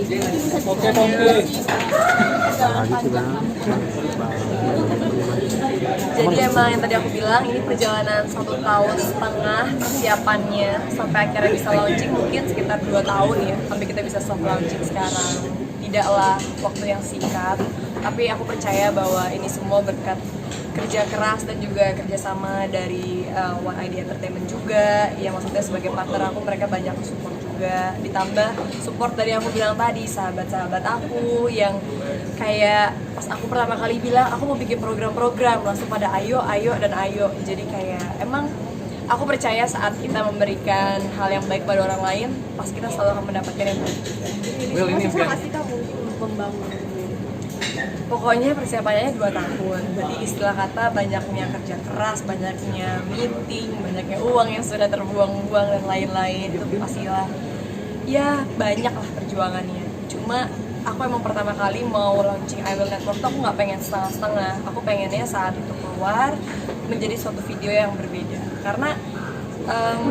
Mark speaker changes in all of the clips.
Speaker 1: Oke, oke.
Speaker 2: Jadi emang yang tadi aku bilang ini perjalanan 1,5 tahun persiapannya sampai akhirnya bisa launching mungkin sekitar 2 tahun ya sampai kita bisa soft launching sekarang. Tidaklah waktu yang singkat, tapi aku percaya bahwa ini semua berkat kerja keras dan juga kerjasama dari One ID Entertainment juga, yang maksudnya sebagai partner aku mereka banyak support juga, ditambah support dari aku bilang tadi sahabat-sahabat aku yang kayak pas aku pertama kali bilang aku mau bikin program-program langsung pada ayo dan ayo. Jadi kayak emang aku percaya saat kita memberikan hal yang baik pada orang lain pas kita selalu akan mendapatkan yang baik.
Speaker 1: Will, ini
Speaker 2: Masih kamu membangun. Pokoknya persiapannya 2 tahun. Berarti istilah kata banyaknya kerja keras, banyaknya meeting, banyaknya uang yang sudah terbuang-buang dan lain-lain. Itu pastilah ya banyak lah perjuangannya. Cuma aku emang pertama kali mau launching I Will Network tuh aku nggak pengen setengah-setengah. Aku pengennya saat itu keluar menjadi suatu video yang berbeda. Karena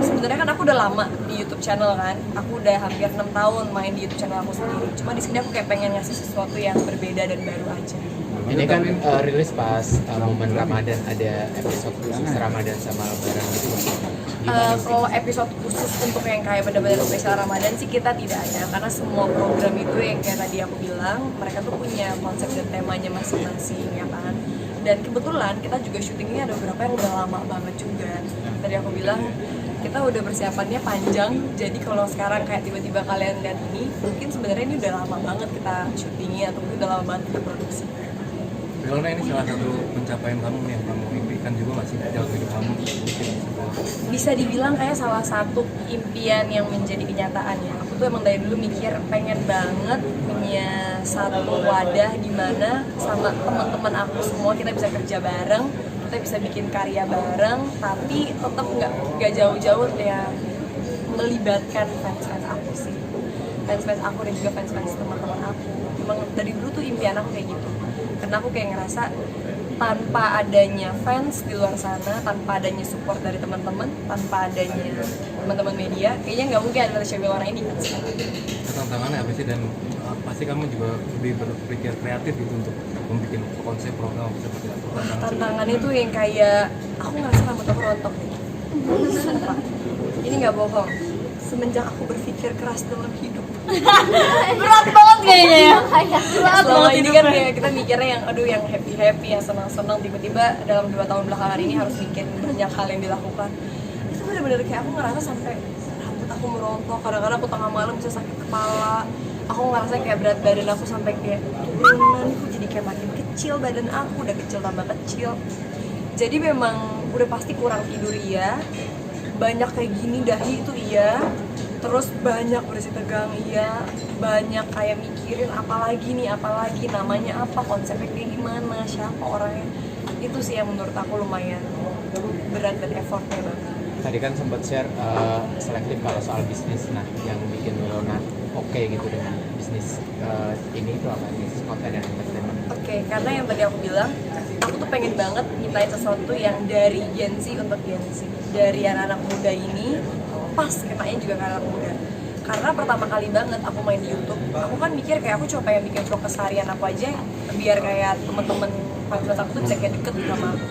Speaker 2: sebenarnya kan aku udah lama di YouTube channel kan, aku udah hampir 6 tahun main di YouTube channel aku sendiri. Cuma di sini aku kayak pengen ngasih sesuatu yang berbeda dan baru aja.
Speaker 3: Ini kan rilis pas momen Ramadan, ada episode khusus Ramadan sama Lebaran gitu.
Speaker 2: Kalau episode khusus untuk yang kayak benar-benar spesial Ramadan sih kita tidak ada, karena semua program itu yang kayak tadi aku bilang mereka tuh punya konsep dan temanya masing-masing ya kan. Dan kebetulan kita juga syutingnya ada beberapa yang udah lama banget juga. Tadi aku bilang kita udah persiapannya panjang, jadi kalau sekarang kayak tiba-tiba kalian lihat ini, mungkin sebenarnya ini udah lama banget kita syutingnya atau udah lama banget kita produksi.
Speaker 1: Karena ini salah satu pencapaian kamu yang kamu impikan juga masih dalam hidup kamu.
Speaker 2: Bisa dibilang kayak salah satu impian yang menjadi kenyataan ya. Aku tuh emang dari dulu mikir pengen banget punya satu wadah di mana sama teman-teman aku semua kita bisa kerja bareng, kita bisa bikin karya bareng, tapi tetap nggak jauh-jauh ya melibatkan fans-fans aku sih, fans-fans aku dan juga fans-fans teman-teman aku. Emang dari dulu tuh impian aku kayak gitu, karena aku kayak ngerasa tanpa adanya fans di luar sana, tanpa adanya support dari teman-teman, tanpa adanya teman-teman media, kayaknya nggak mungkin ada Showbiz Warna ini kan sekarang.
Speaker 1: Tantangannya apa sih, dan pasti kamu juga lebih berpikir kreatif gitu untuk membuat konsep program seperti apa?
Speaker 2: Tantangannya tuh yang kayak aku ngerasa rambut aku rontok nih. Sumpah. Ini nggak bohong. Semenjak aku berpikir keras dalam hidup, berat banget kayaknya ya. Selama ini kan kayak kita mikirnya yang aduh yang happy yang senang tiba-tiba dalam 2 tahun belakangan ini harus bikin banyak hal yang dilakukan. Itu bener-bener kayak aku ngerasa sampai rambut aku merontok, kadang-kadang aku tengah malam bisa sakit kepala. Aku ngerasa kayak berat badan aku sampai kayak turunan, aku jadi kayak makin kecil, badan aku udah kecil tambah kecil. Jadi memang udah pasti kurang tidur iya, banyak kayak gini dahi itu iya, terus banyak bersih tegang iya, banyak kayak mikirin apalagi namanya apa, konsepnya kayak gimana, siapa orangnya. Itu sih yang menurut aku lumayan berat dan effortnya banget.
Speaker 3: Tadi kan sempat share selektif kalau soal bisnis, nah yang bikin Wilona oke gitu dengan bisnis ini itu apa? Bisnis konten dan entertainment.
Speaker 2: Oke, karena yang tadi aku bilang, aku tuh pengen banget nyiptain sesuatu yang dari Gen Z untuk Gen Z, dari anak-anak muda ini, pas kenanya juga ke anak muda. Karena pertama kali banget aku main di YouTube, aku kan mikir kayak aku cuma pengen bikin vlog keseharian aku aja, biar kayak temen-temen fans aku tuh bisa kayak deket sama aku.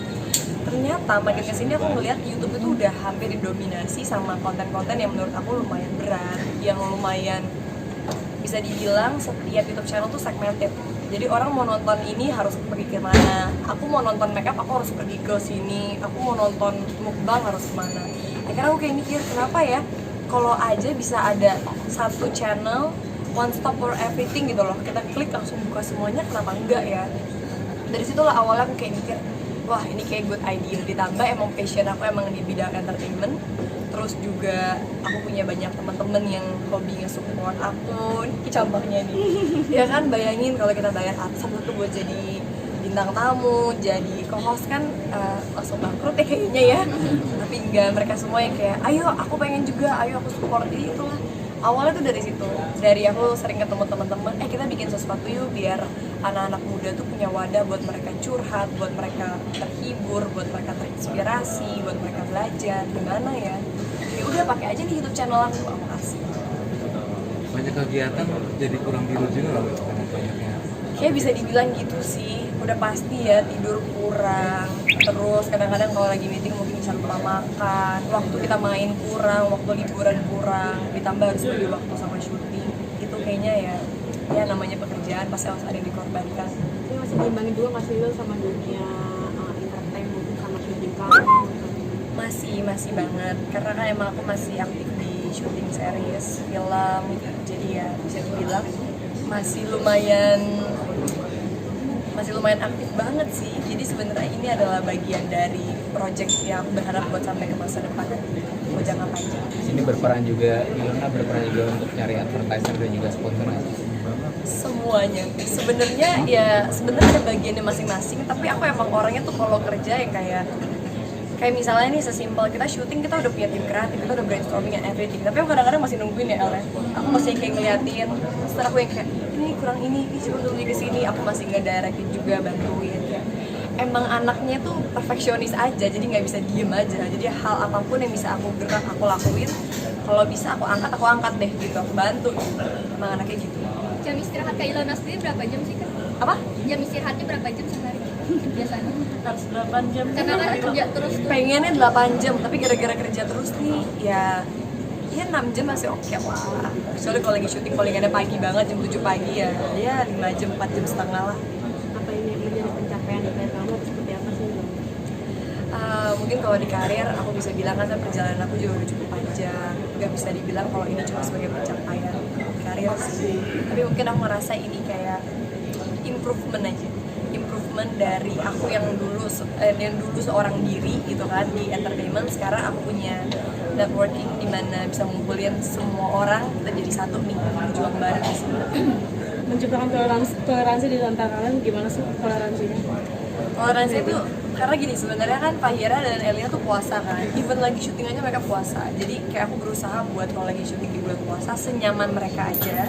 Speaker 2: Ternyata makin kesini aku ngeliat YouTube itu udah hampir didominasi sama konten-konten yang menurut aku lumayan berat, yang lumayan bisa dibilang setiap YouTube channel tuh segmented. Jadi orang mau nonton ini harus pergi ke mana. Aku mau nonton makeup, aku harus pergi ke sini. Aku mau nonton mukbang harus kemana. Akhirnya aku kayak mikir, kenapa ya kalau aja bisa ada satu channel one stop for everything gitu loh. Kita klik langsung buka semuanya, kenapa enggak ya? Dari situlah awalnya aku kayak mikir, wah ini kayak good idea. Ditambah emang passion aku emang di bidang entertainment. Terus juga aku punya banyak teman-teman yang hobi nge-support aku. Ini contohnya nih. Ya kan bayangin kalau kita bayar artis satu buat jadi bintang tamu, jadi co-host kan langsung bangkrut ya kayaknya ya. Tapi enggak, mereka semua yang kayak ayo aku pengen juga, ayo aku support. Jadi itulah awalnya tuh dari situ. Dari aku sering ketemu teman-teman, kita bikin sesuatu yuk biar anak-anak muda tuh punya wadah buat mereka curhat, buat mereka terhibur, buat mereka terinspirasi, buat mereka belajar. Gimana ya? Ya udah pakai aja nih YouTube channel aku kasih.
Speaker 1: banyak kegiatan jadi kurang tidur juga nggak karena banyaknya?
Speaker 2: Kayak bisa dibilang gitu sih, udah pasti ya tidur kurang. Terus kadang-kadang kalau lagi meeting mungkin bisa lupa makan, waktu kita main kurang, waktu liburan kurang, ditambah harus bagi waktu sama syuting. Itu kayaknya ya namanya pekerjaan pasti harus ada yang dikorbankan.
Speaker 4: Tapi masih diimbangin juga nggak sih Wil sama dunia entertain mungkin sama syuting kamu?
Speaker 2: Masih banget, karena kan emang aku masih aktif di syuting series, film, jadi ya bisa dibilang masih lumayan aktif banget sih. Jadi sebenarnya ini adalah bagian dari project yang aku berharap buat sampai ke masa depan buat jangka panjang.
Speaker 3: Sini berperan juga, Ilona berperan juga untuk nyari advertiser dan juga sponsor.
Speaker 2: Semuanya sebenarnya ada bagiannya masing-masing, tapi aku emang orangnya tuh kalau kerja ya kayak misalnya nih sesimpel kita syuting, kita udah punya tim kreatif, kita udah brainstorming and everything, tapi aku kadang-kadang masih nungguin ya El. Aku masih kayak ngeliatin, setelah aku yang kayak ini kurang ini coba dulu ke sini, aku masih nge-directin juga, bantuin kayak emang anaknya tuh perfeksionis aja, jadi nggak bisa diem aja. Jadi hal apapun yang bisa aku gerak aku lakuin, kalau bisa aku angkat deh gitu, aku bantu gitu. Emang anaknya gitu.
Speaker 5: Jam istirahat Kak Ilona sendiri berapa jam sih Kak?
Speaker 2: Apa?
Speaker 5: Jam istirahatnya berapa jam sehari biasanya?
Speaker 2: Harus 8 jam.
Speaker 5: Karena kan kerja terus tuh.
Speaker 2: Pengennya 8 jam, tapi gara-gara kerja terus nih ya 6 jam masih oke lah. Soalnya kalau lagi syuting callingannya pagi banget, jam 7 pagi ya 5 jam, 4 jam setengah lah.
Speaker 4: Apa ini yang menjadi pencapaian dari kamu seperti apa sih Wil?
Speaker 2: Mungkin kalau di karir aku bisa bilang kan perjalanan aku juga udah cukup panjang, nggak bisa dibilang kalau ini cuma sebagai pencapaian di karir sih, tapi mungkin aku ngerasa ini kayak improvement dari aku yang dulu seorang diri gitu kan di entertainment. Sekarang aku punya networking di mana bisa ngumpulin semua orang, kita jadi satu nih, berjuang bareng di sini.
Speaker 4: Menciptakan toleransi di antara kalian gimana sih toleransinya?
Speaker 2: Toleransi itu karena gini, sebenarnya kan Fahira dan Elia tuh puasa kan, even lagi syuting aja mereka puasa. Jadi kayak aku berusaha buat kalau lagi syuting di bulan puasa senyaman mereka aja,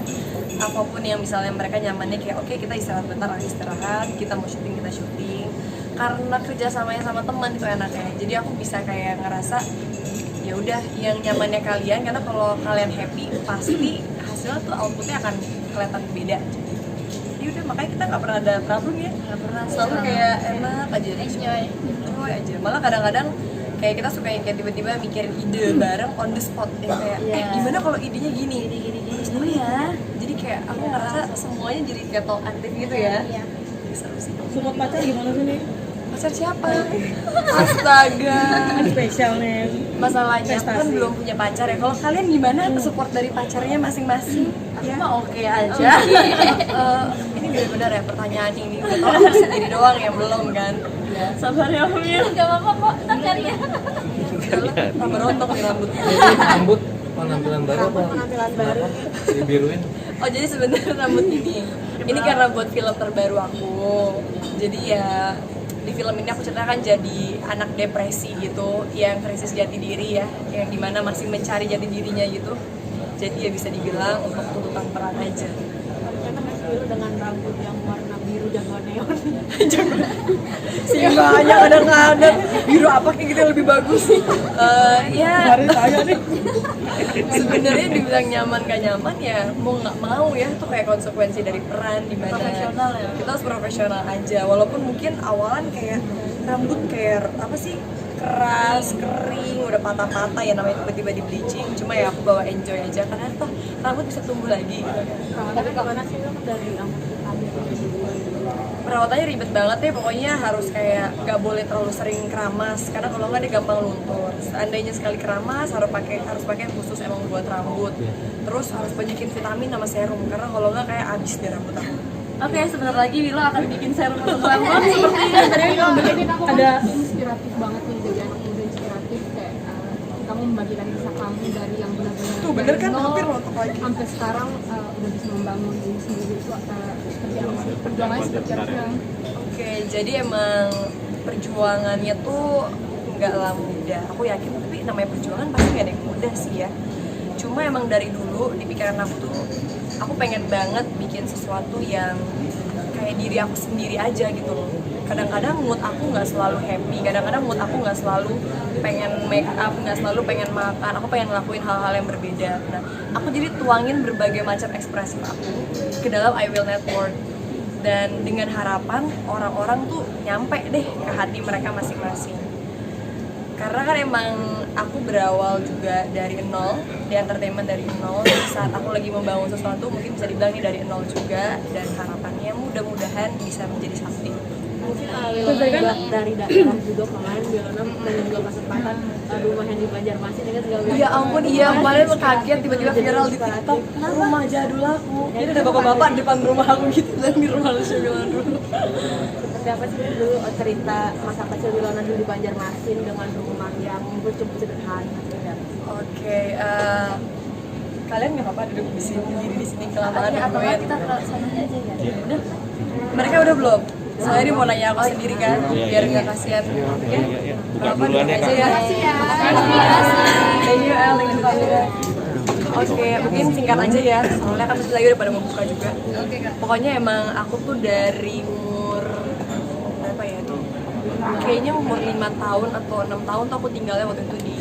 Speaker 2: apapun yang misalnya mereka nyamannya, kayak oke, kita istirahat bentar, istirahat, kita mau syuting kita syuting, karena kerjasamanya sama teman itu enaknya. Jadi aku bisa kayak ngerasa ya udah yang nyamannya kalian, karena kalau kalian happy pasti hasilnya tuh outputnya akan kelihatan beda. Ya udah, makanya kita nggak pernah ada problem ya, nggak pernah, selalu kayak enak aja, enjoy aja. Malah kadang-kadang kayak kita suka yang kayak tiba-tiba mikirin ide bareng on the spot, yang kayak gimana kalau idenya gini oh ya. Jadi kayak aku ngerasa semuanya jadi kayak talk aktif gitu ya. Seru sih.
Speaker 4: Support pacar gimana sih nih?
Speaker 2: Pacar siapa? Astaga.
Speaker 4: Kan spesial nih.
Speaker 2: Masalahnya aku kan
Speaker 4: Prestasi.
Speaker 2: belum punya pacar ya. Kalau kalian gimana support dari pacarnya masing-masing?
Speaker 4: Aku mah oke aja.
Speaker 2: Ini benar-benar ya pertanyaan ini. Udah tau aku sendiri doang ya, belum kan?
Speaker 4: Sabar ya Wil.
Speaker 5: Gak apa-apa kok, ntar ya.
Speaker 2: Tambah rontok nih rambutnya.
Speaker 1: Rambut penampilan baru apa?
Speaker 4: Penampilan baru.
Speaker 1: Dibiruin.
Speaker 2: Oh, jadi sebenarnya rambut ini karena buat film terbaru aku. Jadi ya di film ini aku ceritakan jadi anak depresi gitu, yang krisis jati diri ya, yang dimana masih mencari jati dirinya gitu. Jadi ya bisa dibilang untuk tuntutan peran aja.
Speaker 4: Ternyata Mas Wil dengan rambut yang warna biru jago neon.
Speaker 2: Singgahnya kadang-kadang biru apa kayak gitu yang lebih bagus. Ya
Speaker 4: Mari tanya nih.
Speaker 2: sebenarnya dibilang nyaman gak nyaman ya mau nggak mau ya, itu kayak konsekuensi dari peran, dimana
Speaker 4: Profesional ya?
Speaker 2: kita harus profesional aja. Walaupun mungkin awalan kayak rambut kayak apa sih, keras, kering, udah patah-patah ya, namanya tiba-tiba di bleaching. Cuma ya aku bawa enjoy aja karena toh rambut bisa tumbuh lagi gitu kan.
Speaker 4: Tapi gimana sih Wil dari rambut kamu itu?
Speaker 2: Perawatannya ribet banget ya, pokoknya harus kayak gak boleh terlalu sering keramas, karena kalau nggak dia gampang luntur. Seandainya sekali keramas harus pakai khusus emang buat rambut. Terus harus banyakin vitamin sama serum, karena kalau nggak kayak abis deh rambut aku.
Speaker 4: Oke, sebentar lagi Wila akan bikin serum untuk rambut seperti tadi ada
Speaker 5: Inspiratif banget nih, jadi anak muda inspiratif kayak kamu membagikan kisah kamu dari yang benar-benar
Speaker 2: Tuh bener kan,
Speaker 5: dari nol
Speaker 2: hampir rontok lagi.
Speaker 5: sampai sekarang udah bisa membangun diri sendiri itu seperti apa sih, perjuangannya seperti apa sih?
Speaker 2: Oke, jadi emang perjuangannya tuh nggak lah mudah. Aku yakin, tapi namanya perjuangan pasti nggak ada yang mudah sih ya. Cuma emang dari dulu di pikiran aku tuh, aku pengen banget bikin sesuatu yang kayak diri aku sendiri aja gitu loh. kadang-kadang mood aku nggak selalu happy, kadang-kadang mood aku nggak selalu pengen make up, nggak selalu pengen makan, aku pengen ngelakuin hal-hal yang berbeda. Nah, aku jadi tuangin berbagai macam ekspresif aku ke dalam I Will Network, dan dengan harapan orang-orang tuh nyampe deh ke hati mereka masing-masing. Karena kan emang aku berawal juga dari nol, di entertainment dari nol. Saat aku lagi membangun sesuatu mungkin bisa dibilang ini dari nol juga, dan harapannya mudah-mudahan bisa menjadi sakti.
Speaker 4: Mungkin juga dari daerah juga kemarin Wilona dan juga kesempatan rumah yang di Banjarmasin dengan segala
Speaker 2: Ya ampun, iya kemarin kaget tiba-tiba viral di TikTok rumah jadul aku. Jadi ada bapak-bapak di depan rumah aku gitu, dan di rumah Lucia Wilona dulu.
Speaker 4: Seperti apa sih dulu cerita masa kecil Wilona dulu di Banjarmasin dengan rumah yang cukup sederhana?
Speaker 2: Oke, kalian nggak apa-apa duduk di sini kelamaan atau kita ke sana aja ya? Udah, mereka udah belum? Saya ini mau nanya aku sendiri kan, biar nggak kasihan. Oke, apa aja ya? Makasih ya. Thank you, El. Oke, mungkin singkat aja ya, soalnya kan masih lagi udah pada mau buka juga. Pokoknya emang aku tuh dari umur berapa ya? Kayaknya umur 5 tahun atau 6 tahun tuh aku tinggalnya waktu itu di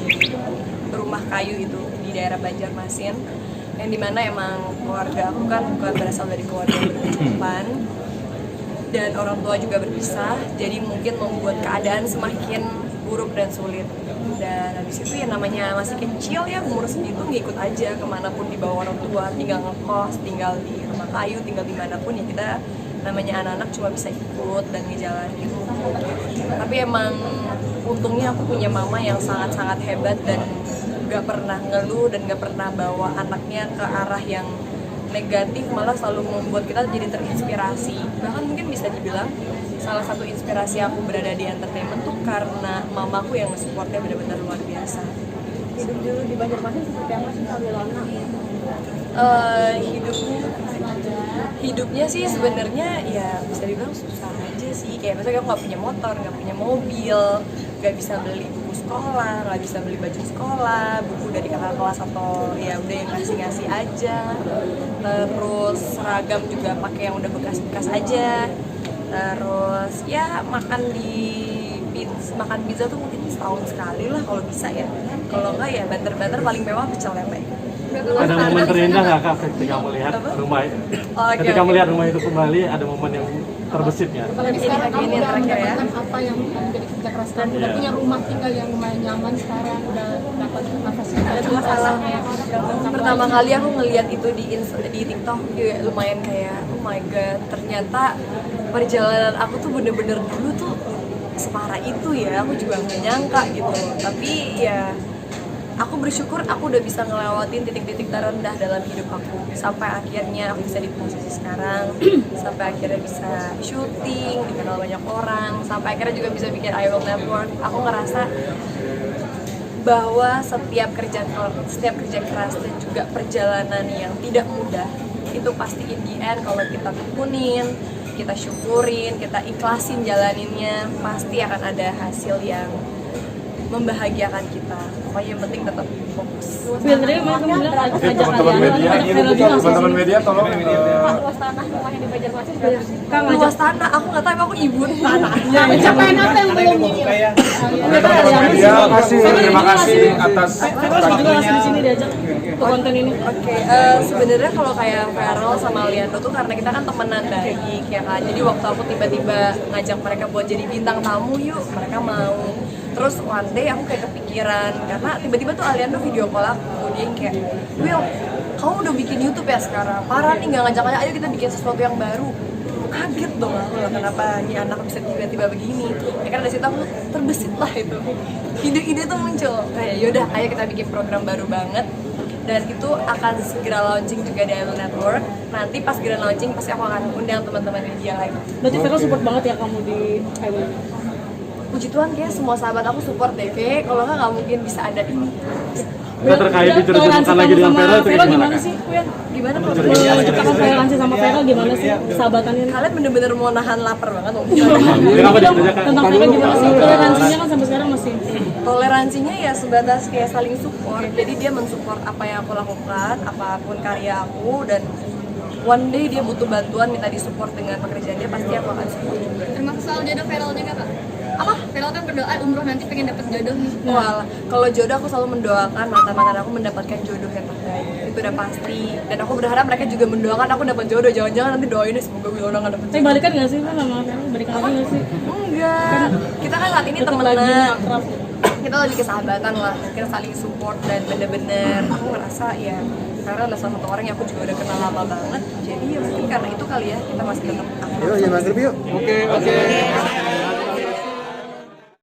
Speaker 2: rumah kayu itu di daerah Banjarmasin, yang dimana emang keluarga aku kan bukan berasal dari keluarga yang berkecukupan dan orang tua juga berpisah, jadi mungkin membuat keadaan semakin buruk dan sulit. Dan habis itu ya namanya masih kecil ya, umur segitu ngikut aja kemanapun dibawa orang tua, tinggal ngekos, tinggal di rumah kayu, tinggal dimanapun ya kita namanya anak-anak cuma bisa ikut dan ngejalanin. Tapi emang untungnya aku punya mama yang sangat-sangat hebat dan gak pernah ngeluh dan gak pernah bawa anaknya ke arah yang negatif, malah selalu membuat kita jadi terinspirasi. Bahkan mungkin bisa dibilang salah satu inspirasi aku berada di entertainment tuh karena mamaku yang supportnya benar-benar luar biasa.
Speaker 4: Hidup dulu di Banjarmasin seperti apa sih Kak Wilona?
Speaker 2: Hidupnya sih sebenarnya ya bisa dibilang susah aja sih. Kayak misalnya aku nggak punya motor, nggak punya mobil, nggak bisa beli buku sekolah, nggak bisa beli baju sekolah, buku dari kakak kelas atau ya udah yang ngasih-ngasih aja. Terus seragam juga pakai yang udah bekas-bekas aja. Terus ya makan pizza tuh mungkin setahun sekali lah kalau bisa ya. Kalau enggak ya banter-banter paling mewah pecel lele.
Speaker 6: Ada momen terindah nggak Kak ketika melihat rumah ketika melihat rumah itu kembali, ada momen yang terbesit ya?
Speaker 5: Apalagi sekarang kamu
Speaker 2: ini
Speaker 5: udah
Speaker 2: terakhir ya.
Speaker 5: mendapatkan apa yang menjadi kerja keras kamu, udah punya rumah tinggal yang lumayan nyaman sekarang, udah dapat fasilitas
Speaker 2: Ada masalah. Pertama kali aku ngeliat itu di TikTok juga lumayan kayak oh my god, ternyata perjalanan aku tuh bener-bener dulu tuh separah itu ya. Aku juga nggak nyangka gitu, tapi ya aku bersyukur aku udah bisa ngelewatin titik-titik terendah dalam hidup aku sampai akhirnya aku bisa di posisi sekarang, sampai akhirnya bisa syuting, dikenal banyak orang, sampai akhirnya juga bisa bikin I Will Network. Aku ngerasa bahwa setiap kerja keras dan juga perjalanan yang tidak mudah itu pasti in the end kalau kita tekunin, kita syukurin, kita ikhlasin jalaninnya, pasti akan ada hasil yang membahagiakan kita. Pokoknya yang penting tetap fokus.
Speaker 4: Sebenarnya memang bilang ajak
Speaker 7: teman-teman media tolong
Speaker 4: luas tanah rumah yang di Banjarmasin
Speaker 2: Luas tanah, aku nggak tahu, emang aku ibu tanahnya.
Speaker 5: pencapaian apa yang belum ini?
Speaker 7: teman-teman media terima kasih atas
Speaker 4: juga langsung di sini diajak ke konten ini.
Speaker 2: Oke, sebenarnya kalau kayak Feral sama Liando tuh karena kita kan temenan baik ya kan. Jadi waktu aku tiba-tiba ngajak mereka buat jadi bintang tamu yuk, mereka mau. Terus one day aku kayak kepikiran karena tiba-tiba tuh Aliando video call aku, dia yang kayak, Will, kamu udah bikin YouTube ya sekarang? Parah nih, nggak ngajak-ngajak, ayo kita bikin sesuatu yang baru. Kaget dong aku lah, kenapa ini anak bisa tiba-tiba begini. Ya karena dari situ aku terbesit lah itu. Ide-ide tuh muncul, kayak yaudah ayo kita bikin program baru banget. Dan itu akan segera launching juga di I Will Network. Nanti pas segera launching pasti aku akan undang teman-teman media lagi.
Speaker 4: Berarti Vero support banget ya kamu di Highway?
Speaker 2: Puji Tuhan kayak semua sahabat aku support deh, kayak kalau nggak mungkin bisa ada ini.
Speaker 6: Nggak terkait dijodoh-jodohkan lagi dengan Vero itu
Speaker 4: Gimana sih, Kuyan?
Speaker 2: Gimana kalau
Speaker 4: Menciptakan toleransi sama Vero gimana sih sahabatannya?
Speaker 2: kalian bener-bener mau nahan lapar banget mau
Speaker 6: Kenapa dikerjakan?
Speaker 4: Tentang Vero gimana sih? Toleransinya kan sampai sekarang masih
Speaker 2: toleransinya ya sebatas kayak saling support. Jadi dia mensupport apa yang aku lakukan, apapun karya aku, dan one day dia butuh bantuan, minta disupport dengan pekerjaan dia, pasti aku akan support juga.
Speaker 8: Termasuk soal jodoh Feral juga kak?
Speaker 2: Apa?
Speaker 8: Feral kan berdoa umroh nanti pengen dapet jodoh nih.
Speaker 2: Wah, kalau jodoh aku selalu mendoakan mantan-mantan aku mendapatkan jodoh yang terbaik. Itu udah pasti. Dan aku berharap mereka juga mendoakan aku dapat jodoh. Jangan-jangan nanti doainnya semoga Wilona nggak dapat
Speaker 4: Tapi
Speaker 2: jodoh.
Speaker 4: balikan nggak sih Mbak sama Feral? Balikan lagi nggak sih?
Speaker 2: Enggak. Kita kan saat ini
Speaker 4: Tetap lagi
Speaker 2: temenan.
Speaker 4: akrab.
Speaker 2: Kita lebih kesahabatan lah. Kita saling support dan bener-bener aku ngerasa ya karena adalah salah satu orang yang aku juga udah kenal lama banget. Jadi ya mungkin karena itu kali ya kita masih tetap akrab.
Speaker 7: Yuk, ya maghrib yuk.
Speaker 1: Oke.